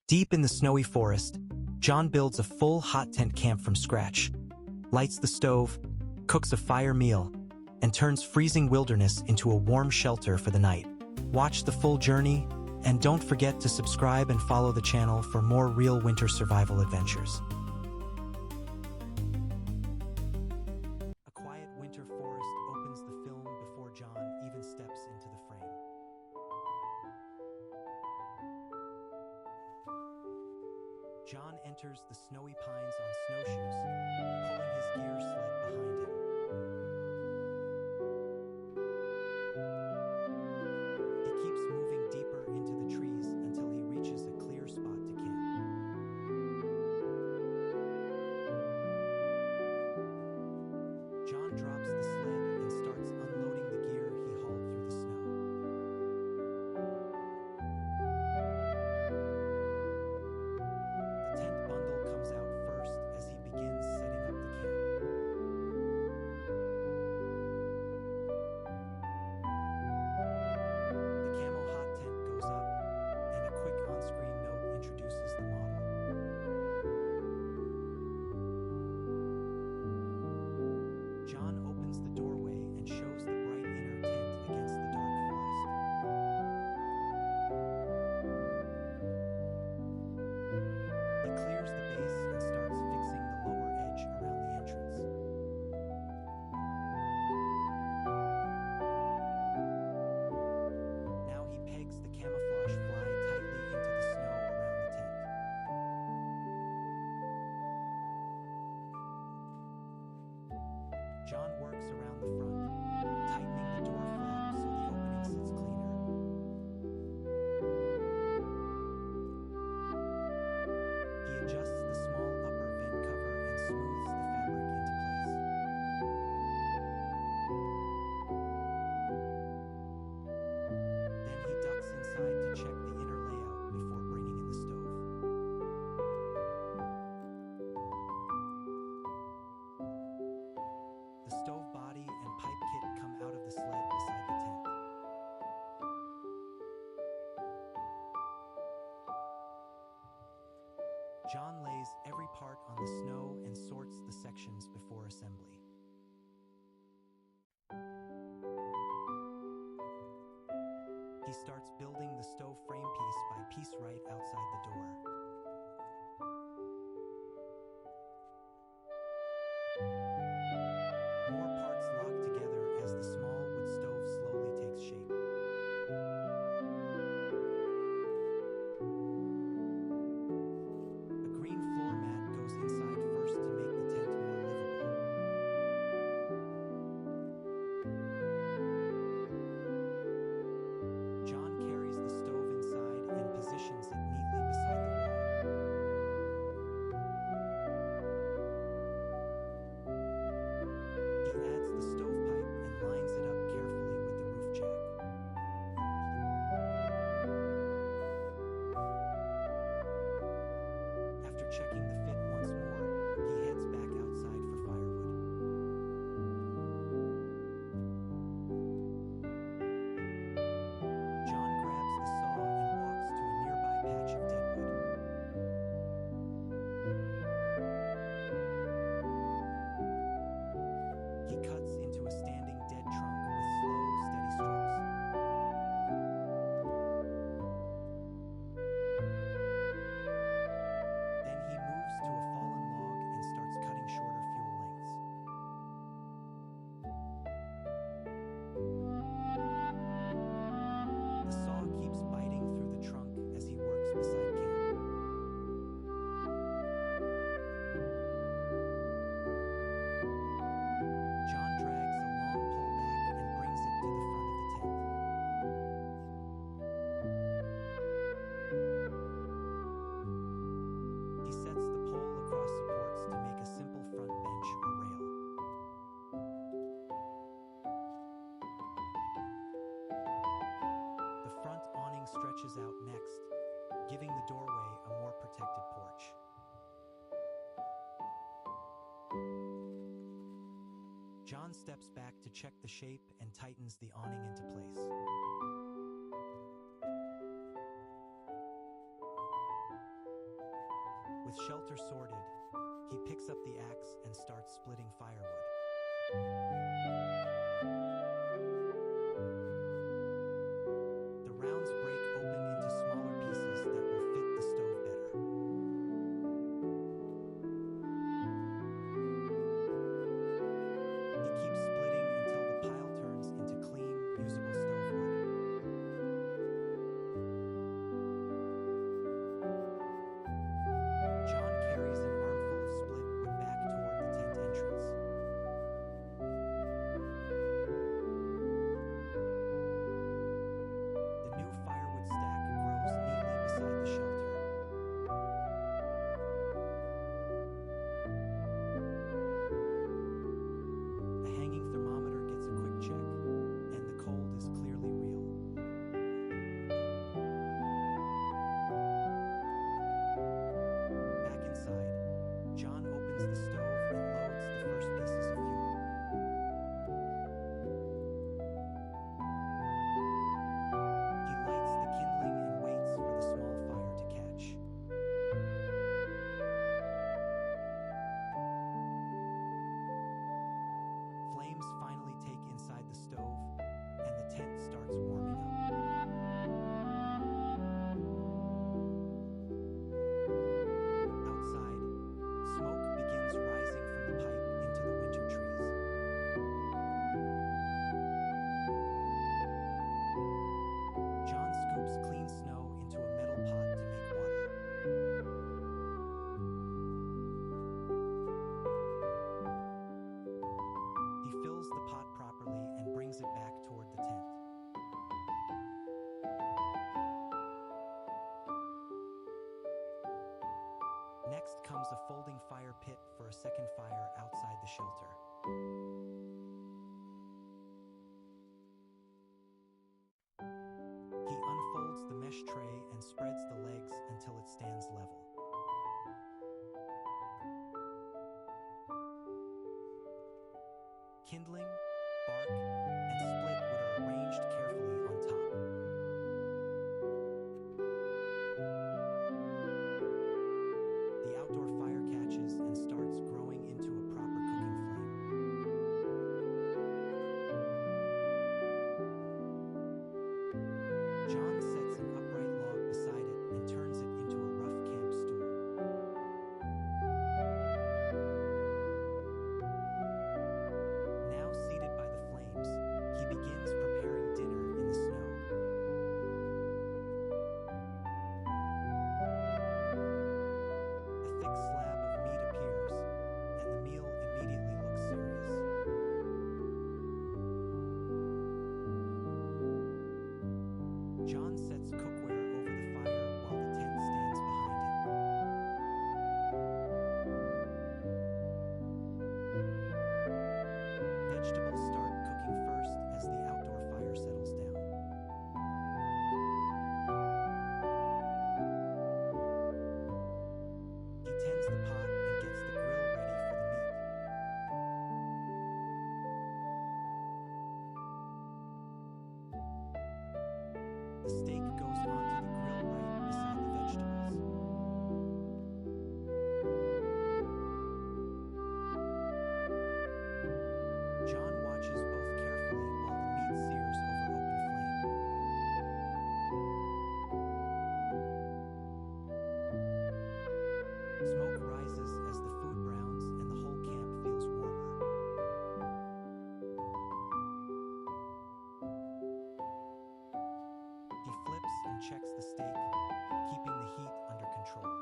Deep in the snowy forest, John builds a full hot tent camp from scratch, lights the stove, cooks a fire meal, and turns freezing wilderness into a warm shelter for the night. Watch the full journey, and don't forget to subscribe and follow the channel for more real winter survival adventures. A quiet winter forest opens the film before John even steps into the frame. John enters the snowy pines on snowshoes, pulling his gear sled behind him. He keeps moving deeper into the trees until he reaches a clear spot to camp. John drops the sled and starts unloading the gear he hauled through the snow. The tent bundle comes out first as he begins setting up the camp. The camo hot tent goes up, and a quick on-screen note introduces the model. John opens the doorway and shows the bright inner tent against the dark forest. He clears the base and starts fixing the lower edge around the entrance. Now he pegs the camouflage fly tightly into the snow around the tent. John works around the front, tightening the door flap so the opening sits cleaner. He adjusts the small upper vent cover and smooths the fabric into place. Then he ducks inside to check the inner layout before bringing in the stove. The stove body and pipe kit come out of the sled beside the tent. John lays every part on the snow and sorts the sections before assembly. He starts building the stove frame piece by piece right outside the door. More parts lock together as the small wood stove slowly takes shape. A green floor mat goes inside first to make the tent more livable. John carries the stove inside and positions it neatly beside the wall. He adds the stovepipe and lines it up carefully with the roof jack. After checking the fit once more, he heads back outside for firewood. John grabs the saw and walks to a nearby patch of deadwood. He cuts into a standing dead trunk with slow, steady strokes. Then he moves to a fallen log and starts cutting shorter fuel lengths. The saw keeps biting through the trunk as he works beside camp. John drags a long pole back and brings it to the front of the tent. He sets the pole across supports to make a simple front bench or rail. The front awning stretches out next, giving the doorway a more protected porch. John steps back to check the shape and tightens the awning into place. With shelter sorted, he picks up the axe and starts splitting firewood. The rounds break open into smaller pieces that will fit the stove better. He keeps splitting until the pile turns into clean, usable stove wood. John carries an armful of split wood back toward the tent entrance. The new firewood stack grows neatly beside the shelter. A hanging thermometer gets a quick check, and the cold is clearly real. Back inside, John opens the stove and loads the first pieces of fuel. He lights the kindling and waits for the small fire to catch. Flames finally take inside the stove, and the tent starts warming up. Outside, smoke begins rising from the pipe into the winter trees. John scoops clean snow into a metal pot to make water. He fills the pot properly and brings it back toward the tent. Next comes a folding fire pit for a second fire outside the shelter. He unfolds the mesh tray and spreads the legs until it stands level. Kindling, bark, and split wood are arranged carefully on top. The outdoor fire catches and starts growing into a proper cooking flame. John sets an upright log beside it and turns it into a rough camp stool. Now seated by the flames, he begins preparing dinner in the snow. A thick slab of meat appears, and the meal immediately looks serious. John sets cookware over the fire while the tent stands behind him. Vegetables start cooking first as the outdoor fire settles down. He tends the pot and gets the grill ready for the meat. The steak goes onto the grill right beside the vegetables. John watches both carefully while the meat sears over open flame. Smoke rises as the food browns and the whole camp feels warmer. He flips and checks the steak, keeping the heat under control.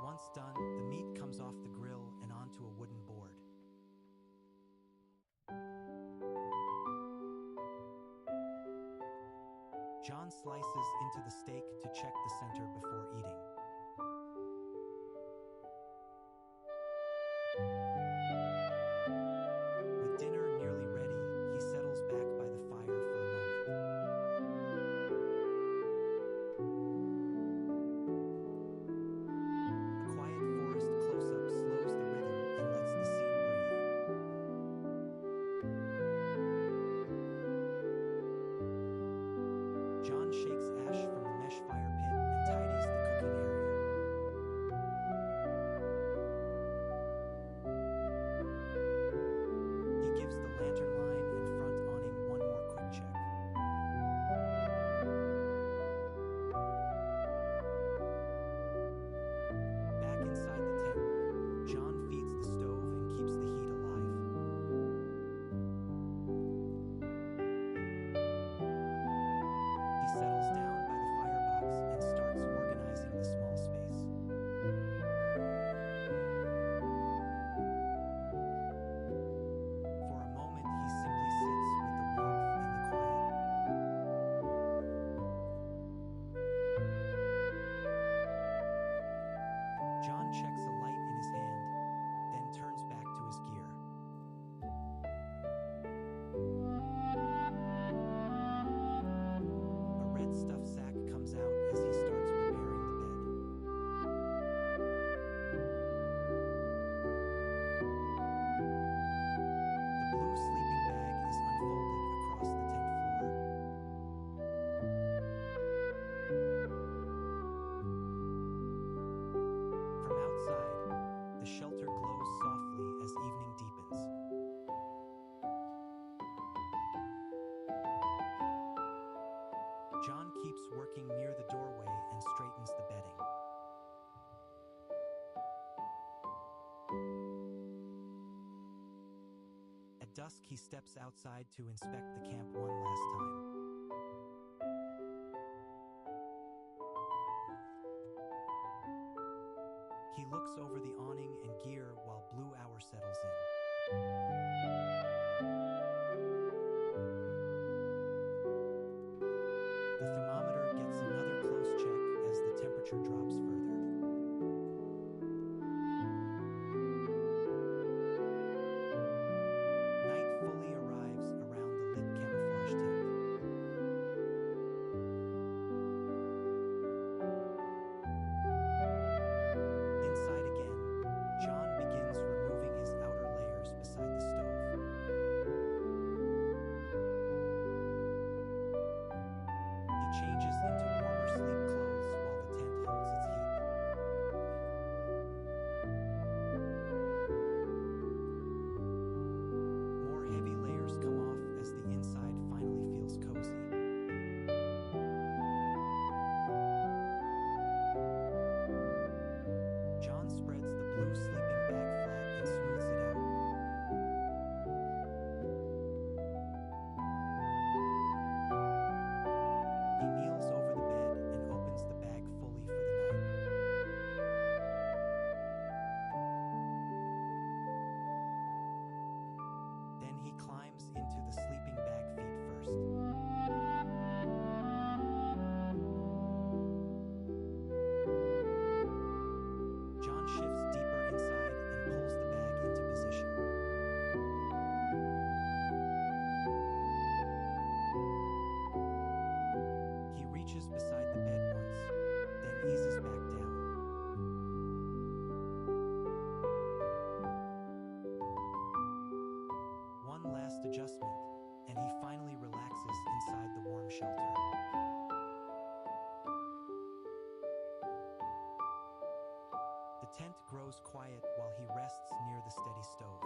Once done, the meat comes off the grill and onto a wooden board. John slices into the steak to check the center before eating. With dinner nearly ready, he settles back by the fire for a moment. A quiet forest close-up slows the rhythm and lets the scene breathe. keeps working near the doorway and straightens the bedding. At dusk, he steps outside to inspect the camp one last time. He looks over the awning and gear while blue hour settles in. The thermometer gets another close check as the temperature drops further. Night fully arrives around the lit camouflage tent. Inside again, John begins removing his outer layers beside the stove. He changes into warmer sleep clothes while the tent holds its heat. More heavy layers come off as the inside finally feels cozy. John spreads the blue sleeping bag flat and smooths it out. He kneels over the bed and opens the bag fully for the night. Then he climbs into the sleeping bag feet first. John shifts deeper inside and pulls the bag into position. He reaches beside the bed once, then eases back down. One last adjustment, and he finally relaxes inside the warm shelter. The tent grows quiet while he rests near the steady stove.